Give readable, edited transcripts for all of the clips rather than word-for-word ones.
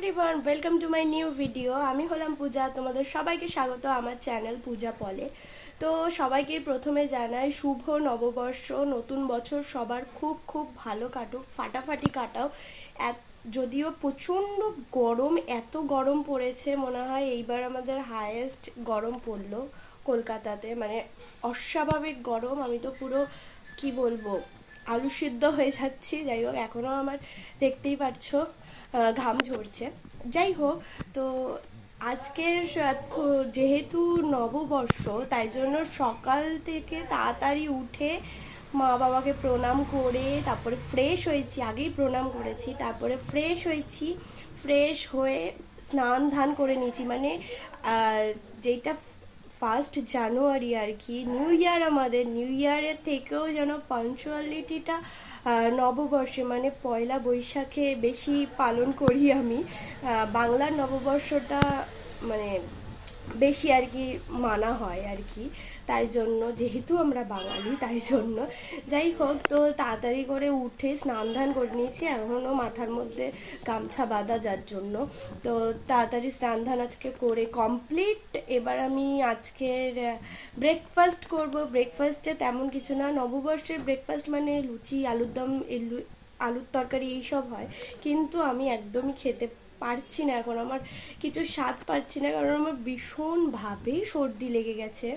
Everyone, welcome to my new video. আমি হলাম পূজা, তোমাদের সবাইকে স্বাগত আমার চ্যানেল পূজা পলে। তো সবাইকে প্রথমে জানাই শুভ নববর্ষ, নতুন বছর সবার খুব খুব ভালো কাটুক, ফাটাফাটি কাটাও। যদিও প্রচণ্ড গরম, এত গরম পড়েছে, মনে হয় এইবার আমাদের হায়েস্ট গরম পড়লো কলকাতাতে, মানে অস্বাভাবিক গরম। আমি তো পুরো কি বলবো, আলু সিদ্ধ হয়ে যাচ্ছি। যাই হোক, এখনও আমার দেখতেই পাচ্ছো ঘাম ঝরছে। যাই হোক, তো আজকের যেহেতু নববর্ষ, তাই জন্য সকাল থেকে তাড়াতাড়ি উঠে মা বাবাকে প্রণাম করে তারপরে ফ্রেশ হয়েছি। আগেই প্রণাম করেছি, তারপরে ফ্রেশ হয়েছি। ফ্রেশ হয়ে স্নান ধান করে নিয়েছি, মানে যেটা 1 জানুয়ারি আর কি, নিউ ইয়ার। আমাদের নিউ ইয়ারের থেকেও যেন পাঞ্চুয়ালিটিটা নববর্ষে মানে পয়লা বৈশাখে বেশি পালন করি আমি। বাংলার নববর্ষটা মানে বেশি আর কি মানা হয় আর কি, তাই জন্য যেহেতু আমরা বাঙালি তাই জন্য। যাই হোক, তো তাড়াতাড়ি করে উঠে স্নান ধান করে নিয়েছি, এখনও মাথার মধ্যে গামছা বাঁধা যার জন্য। তো তাড়াতাড়ি স্নান ধান আজকে করে কমপ্লিট। এবার আমি আজকের ব্রেকফাস্ট করব। ব্রেকফাস্টে তেমন কিছু না, নববর্ষের ব্রেকফাস্ট মানে লুচি, আলুর দম, আলুর তরকারি এইসব হয়, কিন্তু আমি একদমই খেতে পারছি না এখন। আমার কিছু স্বাদ পাচ্ছি না, কারণ আমার ভীষণভাবে সর্দি লেগে গেছে,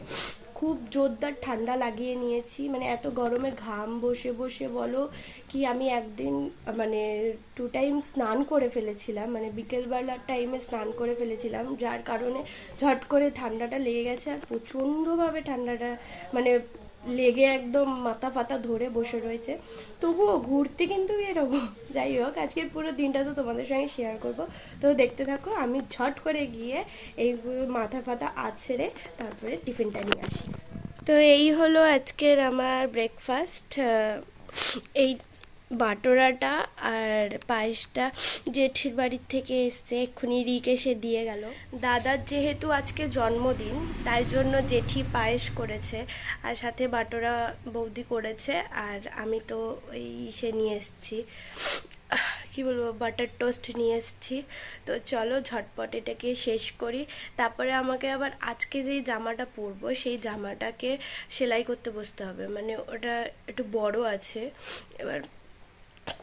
খুব জোরদার ঠান্ডা লাগিয়ে নিয়েছি। মানে এত গরমে ঘাম বসে বসে বলো কি, আমি একদিন মানে 2 টাইম স্নান করে ফেলেছিলাম, মানে বিকেলবেলার টাইমে স্নান করে ফেলেছিলাম, যার কারণে ঝট করে ঠান্ডাটা লেগে গেছে। আর প্রচণ্ডভাবে ঠান্ডাটা মানে লেগে একদম মাথা ফাতা ধরে বসে রয়েছে। তবুও ঘুরতে কিন্তু বেরোবো। যাই হোক, আজকের পুরো দিনটা তো তোমাদের সঙ্গে শেয়ার করব, তো দেখতে থাকো। আমি ঝট করে গিয়ে এই মাথা ফাতা আছড়ে তারপরে টিফিনটা নিয়ে আসি। তো এই হলো আজকের আমার ব্রেকফাস্ট। এই বাটোরাটা আর পায়েসটা জেঠির বাড়ির থেকে এসছে, এক্ষুনি রিক এসে দিয়ে গেল। দাদার যেহেতু আজকে জন্মদিন, তাই জন্য জেঠি পায়েস করেছে, আর সাথে বাটোরা বৌদি করেছে। আর আমি তো এই সে নিয়ে এসছি, কি বলবো, বাটার টোস্ট নিয়ে এসেছি। তো চলো ঝটপট এটাকে শেষ করি। তারপরে আমাকে আবার আজকে যেই জামাটা পরবো সেই জামাটাকে সেলাই করতে বসতে হবে, মানে ওটা একটু বড় আছে, এবার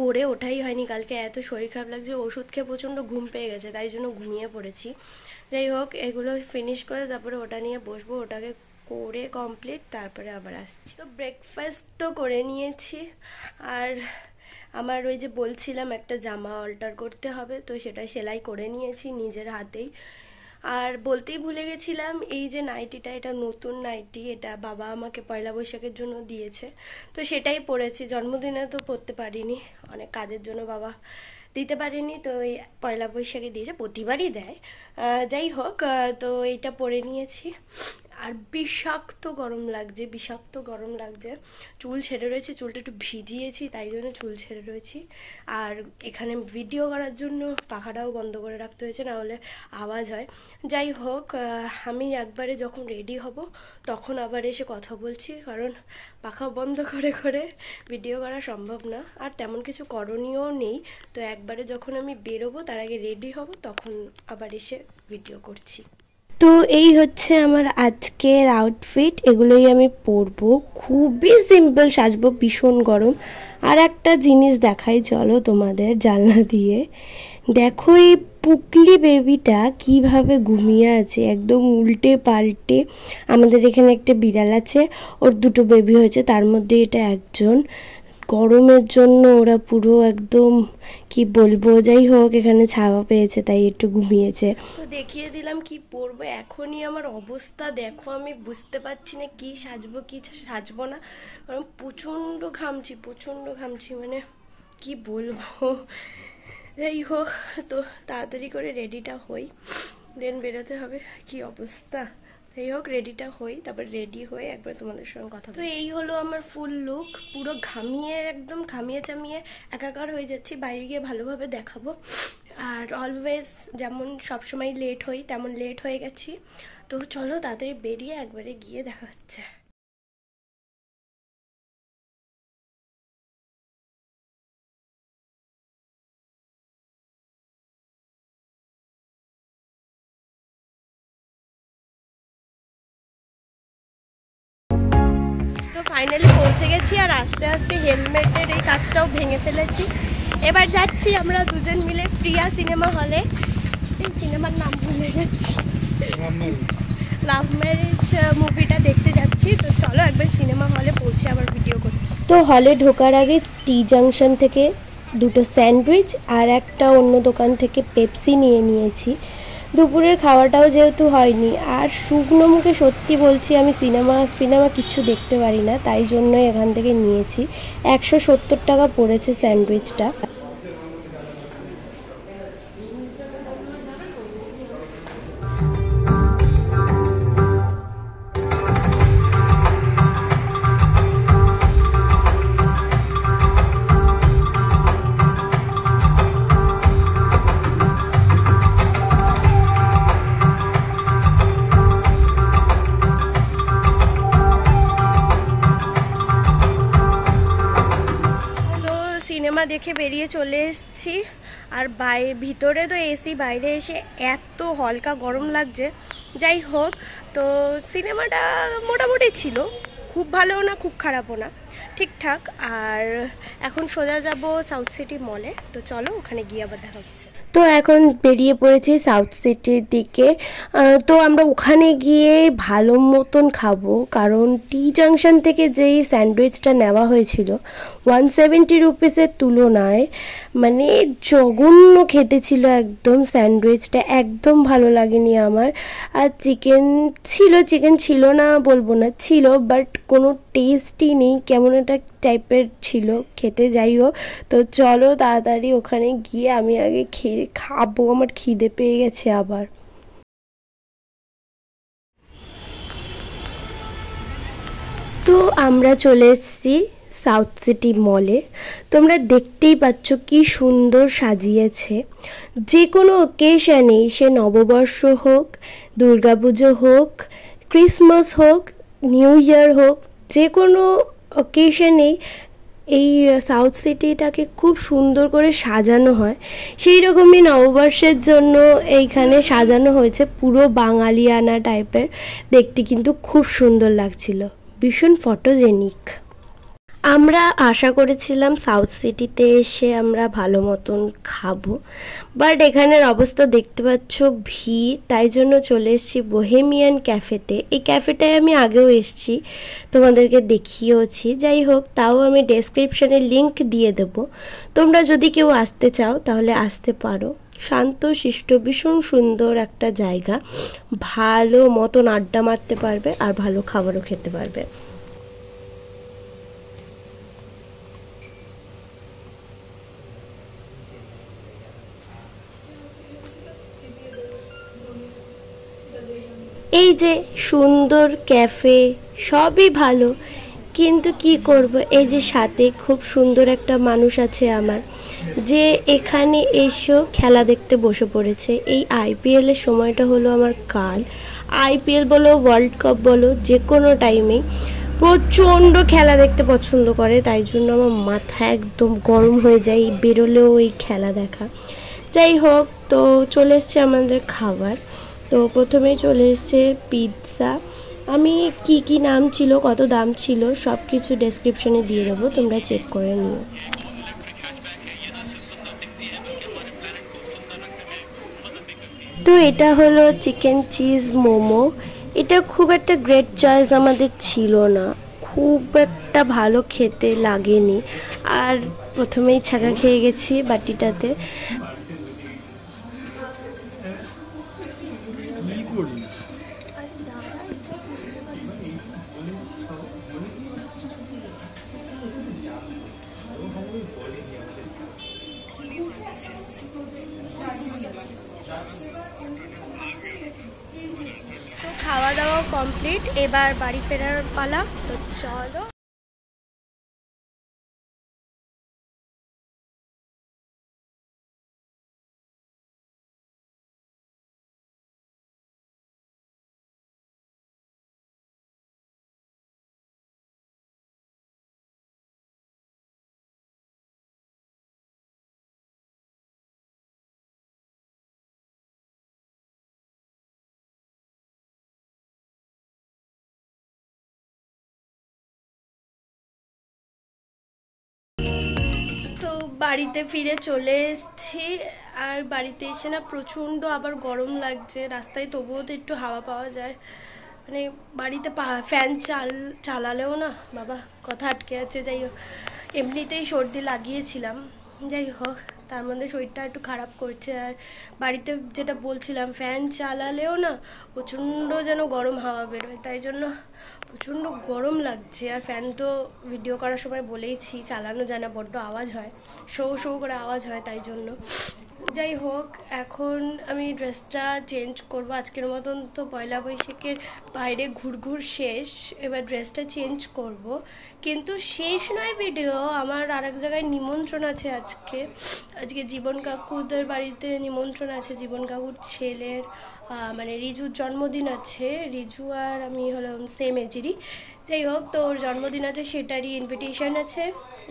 করে ওঠাই হয়নি। কালকে এত শরীর খারাপ লাগছে, ওষুধ খেয়ে প্রচণ্ড ঘুম পেয়ে গেছে, তাই জন্য ঘুমিয়ে পড়েছি। যাই হোক, এগুলো ফিনিশ করে তারপরে ওটা নিয়ে বসবো, ওটাকে করে কমপ্লিট তারপরে আবার আসছি। তো ব্রেকফাস্ট তো করে নিয়েছি, আর আমার ওই যে বলছিলাম একটা জামা অল্টার করতে হবে, তো সেটা সেলাই করে নিয়েছি নিজের হাতেই। আর বলতেই ভুলে গেছিলাম, এই যে নাইটিটা, এটা নতুন নাইটি, এটা বাবা আমাকে পয়লা বৈশাখের জন্য দিয়েছে, তো সেটাই পরেছি। জন্মদিনে তো পরতে পারিনি, অনেক কাজের জন্য বাবা দিতে পারিনি, তো এই পয়লা বৈশাখে দিয়েছে, প্রতিবারই দেয়। যাই হোক, তো এইটা পরে নিয়েছি। আর বিষাক্ত গরম লাগছে, বিষাক্ত গরম লাগছে। চুল ছেড়ে রয়েছে, চুলটা একটু ভিজিয়েছি তাই জন্য চুল ছেড়ে রয়েছি। আর এখানে ভিডিও করার জন্য পাখাটাও বন্ধ করে রাখতে হয়েছে, না হলে আওয়াজ হয়। যাই হোক, আমি একবারে যখন রেডি হব তখন আবার এসে কথা বলছি, কারণ পাখা বন্ধ করে করে ভিডিও করা সম্ভব না, আর তেমন কিছু করণীয়ও নেই। তো একবারে যখন আমি বেরোবো, তার আগে রেডি হব, তখন আবার এসে ভিডিও করছি। তো এই হচ্ছে আমার আজকের আউটফিট, এগুলোই আমি পরবো, খুবই সিম্পল সাজবো, ভীষণ গরম। আর একটা জিনিস দেখাই চলো তোমাদের জানলা দিয়ে, দেখো এই পুকলি বেবিটা কিভাবে ঘুমিয়ে আছে একদম উল্টে পাল্টে। আমাদের এখানে একটা বিড়াল আছে, ওর 2টো বেবি হয়েছে, তার মধ্যে এটা একজন। গরমের জন্য ওরা পুরো একদম কি বলবো, যাই হোক এখানে ছাওয়া পেয়েছে তাই একটু ঘুমিয়েছে। তো দেখিয়ে দিলাম কি পরবো। এখনই আমার অবস্থা দেখো, আমি বুঝতে পারছি না কি সাজবো কি সাজবো না, কারণ প্রচণ্ড ঘামছি, প্রচণ্ড ঘামছি, মানে কি বলবো। যাই হোক, তো তাড়াতাড়ি করে রেডিটা হই, দেন বেরোতে হবে, কি অবস্থা। যাই হোক, রেডিটা হই, তারপর রেডি হয়ে একবার তোমাদের সঙ্গে কথা। তো এই হলো আমার ফুল লুক, পুরো ঘামিয়ে একদম ঘামিয়ে চামিয়ে একাকার হয়ে যাচ্ছি, বাইরে গিয়ে ভালোভাবে দেখাবো। আর অলওয়েজ যেমন সবসময় লেট হই, তেমন লেট হয়ে গেছি। তো চলো তাড়াতাড়ি বেরিয়ে একবারে গিয়ে দেখা হচ্ছে। তো ফাইনালি পৌঁছে গেছি, আর আস্তে আস্তে হেলমেটের এই কাজটাও ভেঙে ফেলেছি। এবার যাচ্ছি আমরা দুজন মিলে প্রিয়া সিনেমা হলে। এই সিনেমার নাম ভুলে যাচ্ছি, লাভ ম্যারেজ মুভিটা দেখতে যাচ্ছি। তো চলো একবার সিনেমা হলে পৌঁছে আবার ভিডিও করছি। তো হলে ঢোকার আগে টি জাংশন থেকে দুটো স্যান্ডউইচ আর একটা অন্য দোকান থেকে পেপসি নিয়ে নিয়েছি। দুপুরের খাওয়াটাও যেহেতু হয়নি, আর শুকনো মুখে সত্যি বলছি আমি সিনেমা কিচ্ছু দেখতে পারি না, তাই জন্যই এখান থেকে নিয়েছি। 170 টাকা পড়েছে স্যান্ডউইচটা। সিনেমা দেখে বেরিয়ে চলে এসেছি, আর ভিতরে তো এসি, বাইরে এসে এত হালকা গরম লাগছে। যাই হোক, তো সিনেমাটা মোটামুটি ছিল, খুব ভালোও না খুব খারাপও না, ঠিকঠাক। আর এখন সোজা যাব সাউথ সিটি মলে। তো চলো ওখানে গিয়ে আবার দেখা হচ্ছে। তো এখন বেরিয়ে পড়েছি সাউথ সিটির দিকে। তো আমরা ওখানে গিয়ে ভালো মতন খাবো, কারণ টি জাংশন থেকে যেই স্যান্ডউইচটা নেওয়া হয়েছিল 170 রুপিসের তুলনায় মানে জঘন্য খেতে ছিল একদম। স্যান্ডউইচটা একদম ভালো লাগেনি আমার। আর চিকেন ছিল না বলবো না, ছিল, বাট কোনো টেস্টই নেই, কেমন একটা টাইপের ছিল খেতে। যাই হোক, তো চলো তাড়াতাড়ি ওখানে গিয়ে আমি আগে খাবো, আমার খিদে পেয়ে গেছে আবার। তো আমরা চলে এসেছি সাউথ সিটি মলে। তোমরা দেখতেই পাচ্ছ কি সুন্দর সাজিয়েছে। যে কোনো অকেশানেই, সে নববর্ষ হোক, দুর্গাপুজো হোক, ক্রিসমাস হোক, নিউ ইয়ার হোক, যে কোনো অকেশানেই এই সাউথ সিটিটাকে খুব সুন্দর করে সাজানো হয়। সেই রকমই নববর্ষের জন্য এইখানে সাজানো হয়েছে, পুরো বাঙালিয়ানা টাইপের। দেখতে কিন্তু খুব সুন্দর লাগছিল, ভীষণ ফটোজেনিক। আমরা আশা করেছিলাম সাউথ সিটিতে এসে আমরা ভালো মতন খাবো, বাট এখানের অবস্থা দেখতে পাচ্ছ ভিড়, তাই জন্য চলে এসেছি বোহেমিয়ান ক্যাফেতে। এই ক্যাফেটায় আমি আগেও এসেছি, তোমাদেরকে দেখিয়েওছি। যাই হোক, তাও আমি ডেসক্রিপশানে লিংক দিয়ে দেবো, তোমরা যদি কেউ আসতে চাও তাহলে আসতে পারো। শান্ত শিষ্ট ভীষণ সুন্দর একটা জায়গা, ভালো মতন আড্ডা মারতে পারবে আর ভালো খাবারও খেতে পারবে। এই যে সুন্দর ক্যাফে, সবই ভালো, কিন্তু কি করব, এই যে সাথে খুব সুন্দর একটা মানুষ আছে আমার, যে এখানে এসেও খেলা দেখতে বসে পড়েছে। এই আইপিএলের সময়টা হলো আমার কাল। আইপিএল বলো, ওয়ার্ল্ড কাপ বলো, যে কোনো টাইমেই প্রচণ্ড খেলা দেখতে পছন্দ করে, তাই জন্য আমার মাথা একদম গরম হয়ে যায় বেরোলেও এই খেলা দেখা। যাই হোক, তো চলে এসছে আমাদের খাবার। তো প্রথমেই চলে এসছে পিৎজা। আমি কি নাম ছিল, কত দাম ছিল, সব কিছু ডেসক্রিপশনে দিয়ে দেবো, তোমরা চেক করে নিও। তো এটা হলো চিকেন চিজ মোমো। এটা খুব একটা গ্রেট চয়েস আমাদের ছিল না, খুব একটা ভালো খেতে লাগেনি, আর প্রথমেই ছাকা খেয়ে গেছি বাটিটাতে। তো খাওয়া দাওয়া কমপ্লিট, এবার বাড়ি ফেরার পালা। তো চলো। বাড়িতে ফিরে চলে এসেছি। আর বাড়িতে এসে না প্রচণ্ড আবার গরম লাগছে, রাস্তায় তবুও তো একটু হাওয়া পাওয়া যায়। মানে বাড়িতে ফ্যান চালালেও না বাবা কথা আটকে আছে। যাই হোক, এমনিতেই সর্দি লাগিয়েছিলাম, যাই হোক তার মধ্যে শরীরটা একটু খারাপ করছে। আর বাড়িতে যেটা বলছিলাম, ফ্যান চালালেও না প্রচণ্ড যেন গরম হাওয়া বেরোয়, তাই জন্য প্রচণ্ড গরম লাগছে। আর ফ্যান তো ভিডিও করার সময় বলেইছি চালানো যায় না, বড্ড আওয়াজ হয়, শো শো করে আওয়াজ হয়, তাই জন্য। যাই হোক, এখন আমি ড্রেসটা চেঞ্জ করব। আজকের মতন তো পয়লা বৈশাখের বাইরে ঘুরঘুর শেষ, এবার ড্রেসটা চেঞ্জ করব। কিন্তু শেষ নয় ভিডিও, আমার আরেক জায়গায় নিমন্ত্রণ আছে আজকে। আজকে জীবন কাকুদের বাড়িতে নিমন্ত্রণ আছে, জীবন কাকুর ছেলের মানে রিজুর জন্মদিন আছে। রিজু আর আমি হলাম সেম এজেরই। যাই হোক, তো ওর জন্মদিন আছে, সেটারই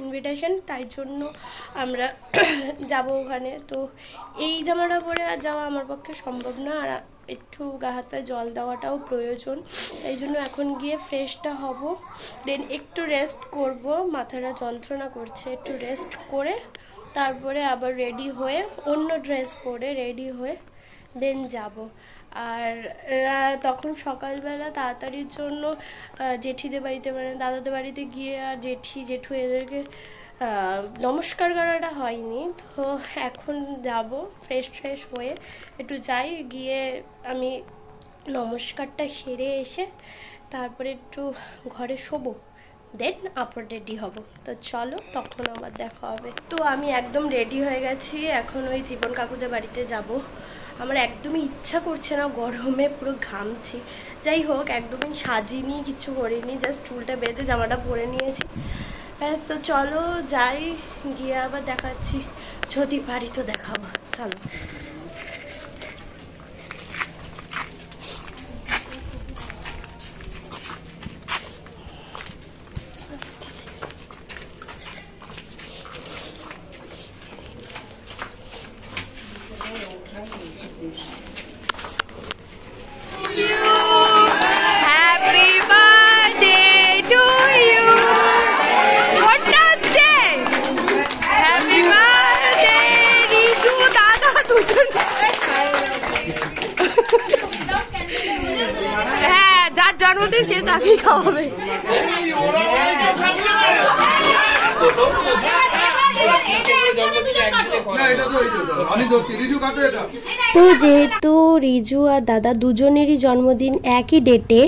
ইনভিটেশন, তাই জন্য আমরা যাব ওখানে। তো এই জামাটা পরে আর যাওয়া আমার পক্ষে সম্ভব না, আর একটু গা হাত পায়ে জল দেওয়াটাও প্রয়োজন। তাই জন্য এখন গিয়ে ফ্রেশটা হব, দেন একটু রেস্ট করব, মাথাটা যন্ত্রণা করছে, একটু রেস্ট করে তারপরে আবার রেডি হয়ে অন্য ড্রেস পরে রেডি হয়ে দেন যাব। আর তখন সকালবেলা তাড়াতাড়ির জন্য জেঠিদের বাড়িতে মানে দাদাদের বাড়িতে গিয়ে আর জেঠু এদেরকে নমস্কার করাটা হয়নি। তো এখন যাব ফ্রেশ হয়ে একটু যাই, গিয়ে আমি নমস্কারটা সেরে এসে তারপরে একটু ঘরে শোবো, দেন আপলোড রেডি হব। তো চলো, তখন আবার দেখা হবে। তো আমি একদম রেডি হয়ে গেছি, এখন ওই জীবন কাকুদের বাড়িতে যাব। আমার একদমই ইচ্ছা করছে না, গরমে পুরো ঘামছি। যাই হোক, একদমই সাজিনি, কিছু করিনি, জাস্ট চুলটা বেঁধে জামাটা পরে নিয়েছি। হ্যাঁ, তো চলো যাই, গিয়ে আবার দেখাচ্ছি, যদি পারি তো দেখাবো। চলো। হ্যাঁ, যার জন্মদিন সে তাকেই খাওয়াবে। তো যেহেতু রিজু আর দাদা দুজনেরই জন্মদিন একই ডেটে,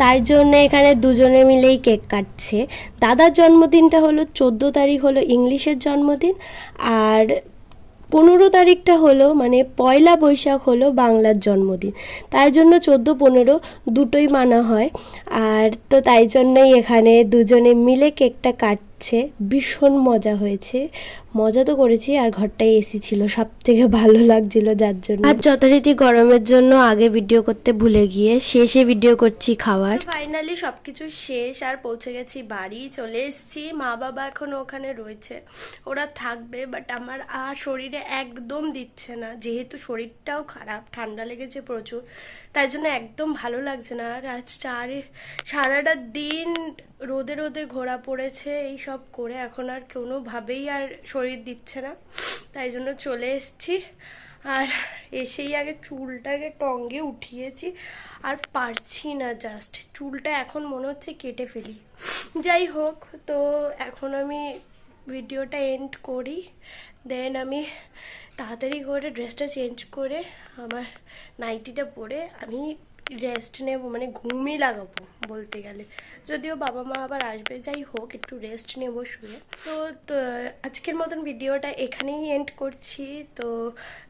তাই জন্য এখানে দুজনে মিলেই কেক কাটছে। দাদার জন্মদিনটা হলো 14 তারিখ, হলো ইংলিশের জন্মদিন, আর 15 তারিখটা হলো মানে পয়লা বৈশাখ হলো বাংলার জন্মদিন, তাই জন্য 14-15 দুটোই মানা হয়। আর তো তাই জন্যই এখানে দুজনে মিলে কেকটা কাটছে। ভীষণ মজা হয়েছে, মজা তো করেছি, আর ঘরটায় এসি ছিল, সব থেকে ভালো লাগছিল যার জন্য। আর যথারীতি গরমের জন্য আগে ভিডিও করতে ভুলে গিয়ে শেষে ভিডিও করছি খাওয়ার। ফাইনালি সবকিছু শেষ, আর পৌঁছে গেছি বাড়ি, চলে এসেছি। মা বাবা এখন ওখানে রয়েছে, ওরা থাকবে, বাট আমার আর শরীরে একদম দিচ্ছে না, যেহেতু শরীরটাও খারাপ, ঠান্ডা লেগেছে প্রচুর, তাই জন্য একদম ভালো লাগছে না। আর আজ সারাটা দিন রোদে ঘোরা পড়েছে, এই সব করে এখন আর কোনোভাবেই আর শরীর দিচ্ছে না, তাই জন্য চলে এসেছি। আর এসেই আগে চুলটাকে টঙ্গে উঠিয়েছি, আর পারছি না, জাস্ট চুলটা এখন মনে হচ্ছে কেটে ফেলি। যাই হোক, তো এখন আমি ভিডিওটা এন্ড করি, দেন আমি তাড়াতাড়ি করে ড্রেসটা চেঞ্জ করে আমার নাইটিটা পরে আমি রেস্ট নেব, মানে ঘুমই লাগাবো বলতে গেলে, যদিও বাবা মা আবার আসবে। যাই হোক, একটু রেস্ট নেব শুয়ে। তো আজকের মতন ভিডিওটা এখানেই এন্ড করছি। তো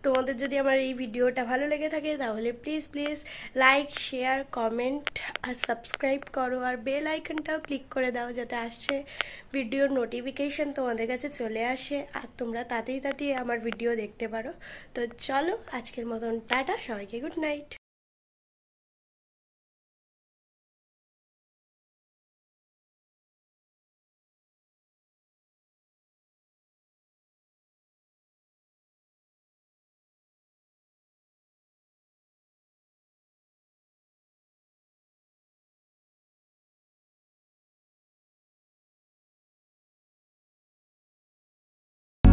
তোমাদের যদি আমার এই ভিডিওটা ভালো লেগে থাকে তাহলে প্লিজ লাইক, শেয়ার, কমেন্ট আর সাবস্ক্রাইব করো, আর বেল আইকনটাও ক্লিক করে দাও, যাতে আসছে ভিডিওর নোটিফিকেশন তোমাদের কাছে চলে আসে, আর তোমরা তাতেই আমার ভিডিও দেখতে পারো। তো চলো, আজকের মতন টাটা, সবাইকে গুড নাইট।